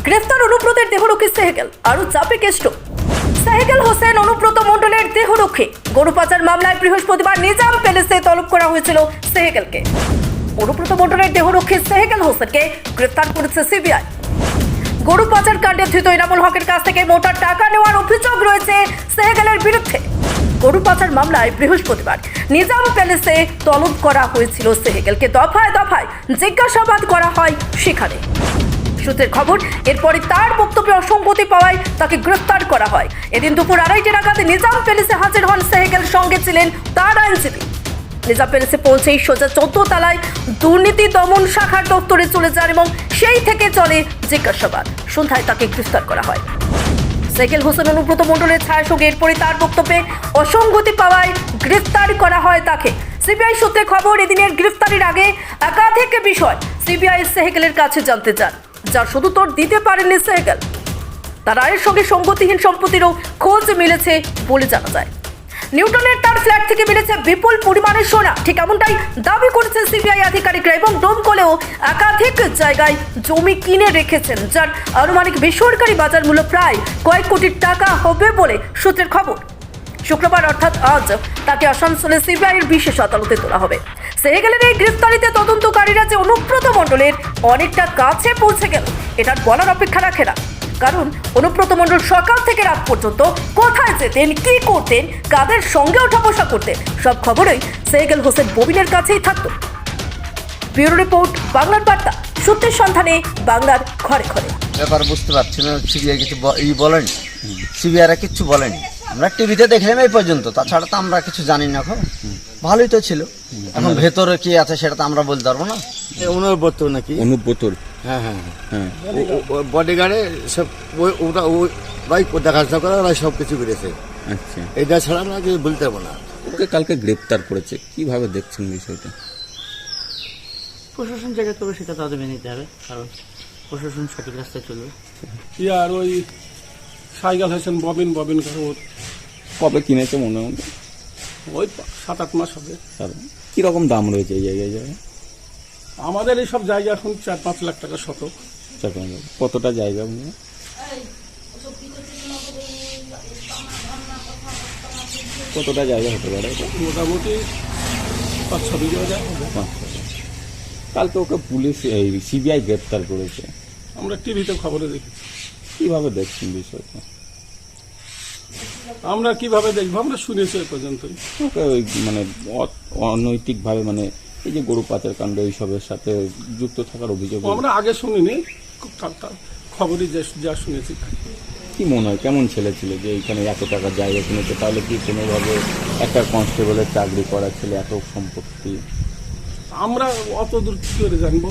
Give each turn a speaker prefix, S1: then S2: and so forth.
S1: গ্রেফতার অনুব্রতের দেহরক্ষী সেহেকেল, আরও চাপে কেষ্ট। সেহেকেল হোসেন অনুব্রত মণ্ডলের দেহরক্ষী। গরু পাচার মামলায় বৃহস্পতিবার নিজাম প্যালেসে তলব করা হয়েছিল সেহেকেলকে। অনুব্রত মণ্ডলের দেহরক্ষী সেহেকেল হোসেনকে গ্রেফতার করেছে সিবিআই। গরু পাচার কাণ্ডে ধৃত ইনামুল হকের কাছ থেকে মোটা টাকা নেওয়ার অভিযোগ রয়েছে সেহেকেলের বিরুদ্ধে। গরু পাচার মামলায় বৃহস্পতিবার নিজাম প্যালেসে তলব করা হয়েছিল সেহেকেলকে। দফায় দফায় জিজ্ঞাসাবাদ করা হয় সেখানে। সূত্রের খবর, এরপরে তার বক্তব্যে অসঙ্গতি পাওয়ায় তাকে গ্রেফতার করা হয়। এদিন দুপুর 2:30 নাগাদ নিজাম প্যালেসে হাজির হন সেহেকেল, সঙ্গে ছিলেন তার আইনজীবী। নিজাম প্যালেসে পৌঁছেই সোজা 14 তলায় দুর্নীতি দমন শাখার দপ্তরে চলে যান এবং সেই থেকে চলে জিজ্ঞাসাবাদ। সন্ধ্যায় তাকে গ্রেফতার করা হয়। সেহেকেল হোসেন অনুব্রত মণ্ডলের ছায়ার সঙ্গে এরপরে তার বক্তব্যে অসঙ্গতি পাওয়ায় গ্রেফতার করা হয় তাকে। সিবিআই সূত্রে খবর, এদিনের গ্রেফতারির আগে একাধিক বিষয় সিবিআই সেহেকেলের কাছে জানতে চান, যার সদুত্তর দিতে পারেননি সেহেকেল। তার রায়ের সঙ্গে সঙ্গতিহীন সম্পত্তিরও খোঁজ মিলেছে বলে জানা যায়। নিউটনের তার ফ্ল্যাট থেকে মিলেছে বিপুল পরিমাণের সোনা, ঠিক এমনটাই দাবি করেছেন সিবিআই আধিকারিকরা। এবং ডোমকলেও একাধিক জায়গায় জমি কিনে রেখেছেন, যার আনুমানিক বেসরকারি বাজার মূল্য প্রায় কয়েক কোটি টাকা হবে বলে সূত্রের খবর। শুক্রবার অর্থাৎ আজ তাকে আসানসোলে সিবিআইয়ের বিশেষ আদালতে তোলা হবে। সেহেকেলের এই গ্রেফতারিতে তদন্তকারীরা যে অনুব্রত মণ্ডলের অনেকটা কাছে পৌঁছে গেল, এটার বলার অপেক্ষা রাখে না। কারণ অনুব্রত মণ্ডল সকাল থেকে রাত পর্যন্ত কোথায় যেতেন, কি করতেন, কাদের সঙ্গে ওঠা বসা করতেন, সব খবরই সেহেকেল হোসেন ববিনের কাছেই থাকত। ব্যুরো রিপোর্ট, বাংলার বার্তা, সত্যের সন্ধানে, বাংলার ঘরে ঘরে।
S2: ব্যাপার বুঝতে পারছি না, সিবিআই কিছু বলেনি, সিবিআইরা কিচ্ছু বলেনি। আমরা টিভিতে দেখলাম এই পর্যন্ত, তাছাড়া তো আমরা কিছু জানি না। এখন ভালোই তো ছিল, এখন ভেতরে কি আছে সেটা তো আমরা বলতে পারবো না।
S3: অনুব্রত নাকি?
S4: অনুব্রত,
S3: হ্যাঁ হ্যাঁ
S4: হ্যাঁ।
S3: বডিগার্ডে সব ওটা ওই দেখাশোনা করা, ওরা সব কিছু করেছে।
S4: আচ্ছা,
S3: এটা ছাড়া আমরা কিছু বলতে পারবো না।
S4: ওকে কালকে গ্রেপ্তার করেছে, কিভাবে দেখছেন বিষয়টা?
S5: প্রশাসন যেটা করবে সেটা তাদের মেনে নিতে হবে, কারণ প্রশাসন সঠিক রাস্তায় চলবে।
S6: আর ওই সাইকেল হয়েছেন ববিন করে ওর
S4: কবে কিনেছে মনে হয়?
S6: ওই 7-8 মাস হবে।
S4: কিরকম দাম রয়েছে এই জায়গায়?
S6: আমাদের এই সব জায়গা এখন 4-5 লাখ টাকা শতক।
S4: কতটা জায়গা মনে? কতটা জায়গা হতে পারে?
S6: মোটামুটি 5-6 বিঘা জায়গা হবে।
S4: কালকে ওকে পুলিশ সিবিআই গ্রেপ্তার করেছে,
S6: আমরা টিভিতে খবরে দেখেছি।
S4: কিভাবে দেখছেন বিষয়টা?
S6: আমরা কিভাবে দেখবো, আমরা শুনেছি এ পর্যন্তই।
S4: ওকে ওই মানে অনৈতিকভাবে, মানে এই যে গরু পাচার কাণ্ড এইসবের সাথে যুক্ত থাকার অভিযোগ।
S6: আমরা আগে শুনিনি, খবরই যা শুনেছি।
S4: কি মনে হয়, কেমন ছেলে ছিল যে এইখানে এত টাকার জায়গা কিনেছে? তাহলে কি কোনোভাবে একটা কনস্টেবলের চাকরি করা ছেলে এত সম্পত্তি?
S6: আমরা অত দূর কি করে জানবো?